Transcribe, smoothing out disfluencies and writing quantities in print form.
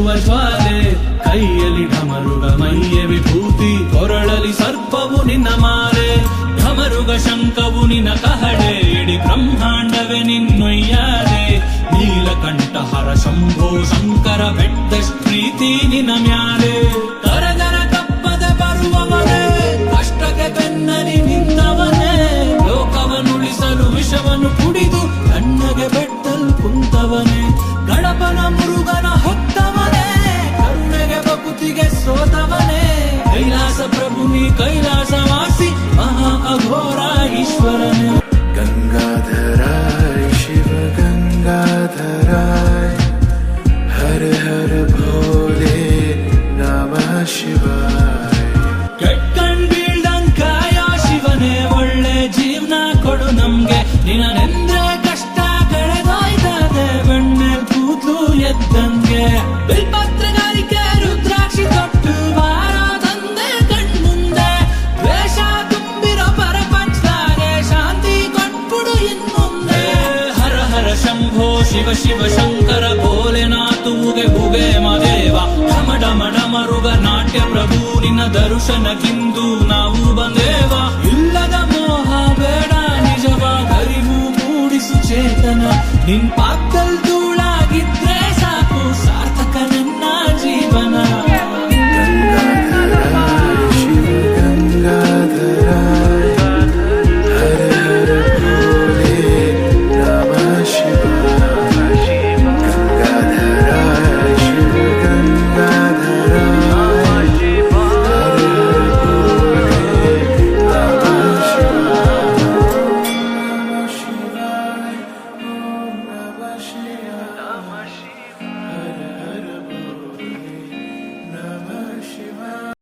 ಬೆಳಗುವ ಜ್ವಾಲೆ, ಕೈಯಲ್ಲಿ ಢಮರುಗ ಮೈಯ ವಿಭೂತಿ, ಕೊರಳಲಿ ಸರ್ಪವು ನಿನ್ನ ಮಾಲೆ, ಢಮರುಗ ಶಂಕವು ನಿನ್ನ ಕಹಳೆ, ಇಡೀ ಬ್ರಹ್ಮಾಂಡವೇ ನಿನ್ನೊಯ್ಯಾಲೆ. ನೀಲಕಂಠಹರ ಶಂಭೋ ಶಂಕರ ಬೆಟ್ಟದಷ್ಟ್ ಪ್ರೀತಿ ನಿನ್ನ ಮ್ಯಾಲೆ, ಕರಗರ ಕಪ್ಪದ ಬರುವವನೇ, ಕಷ್ಟಕ್ಕೆ ಬೆನ್ನನಿ ನಿಂತವನೇ, ಲೋಕವನ್ನುಳಿಸಲು ವಿಷವನ್ನು ಕುಡಿದು ಕಣ್ಣಗೆ ಬೆಟ್ಟಲ್ ಕುಂತವನೇ, ಗಣಪನ ಮುರುಗನ ಹೊತ್ತವನೇ, ಕರುಣೆಗೆ ಬಕುತಿಗೆ ಸೋತವನೇ, ಕೈಲಾಸ ಪ್ರಭು ನೀ ಕೈಲಾಸವಾಸಿ ಮಹಾ ಅಘೋರ ಈಶ್ವರನೇ. गंगाधराय शिव गंगाधराय, हर हर भोले नमः शिवाय. ಕೆಟ್ಕಂಡ್ ಬೀಳ್ದಂಕಾಯ ಶಿವನೇ, ಒಳ್ಳೆ ಜೀವನ ಕೊಡು ನಮ್ಗೆ, ನಿನ್ನೆಂದ್ರೆ ಕಷ್ಟ ಕಳೆದೋಯ್ತದೆ, ಬೆಣ್ಣೆ ಕೂದ್ಲು ಎದ್ದಂಗೆ, ಬಿಲ್ಪತ್ರಗಾರಿಕೆ ರುದ್ರಾಕ್ಷಿ ತೊಟ್ಟು ಬಾರ ತಂದೆ ಕಣ್ಮುಂದೆ, ದ್ವೇಷ ತುಂಬಿರೋ ಪರಪಂಚದಾಗೆ ಶಾಂತಿ ಕೊಟ್ಬಿಡು ಇನ್ಮುಂದೆ. ಹರ ಹರ ಶಂಭೋ ಶಿವ ಶಿವ ಶಂಕರ ಭೋಲೆನಾಥುಗೆ ಭುಗೆ ಮದೇವ, ಢಮ ಢಮ ಢಮರುಗ ನಾಟ್ಯ ಪ್ರಭು ನಿನ್ನ ದರ್ಶನಕ್ಕಿಂದು ನಾವು ಬಂದೇವ. ಇಲ್ಲದ ಮೋಹ ಬೇಡ ನಿಜವ, ಅರಿವು ಮೂಡಿಸು ಚೇತನ, ನಿನ್ ಪಾದಲ್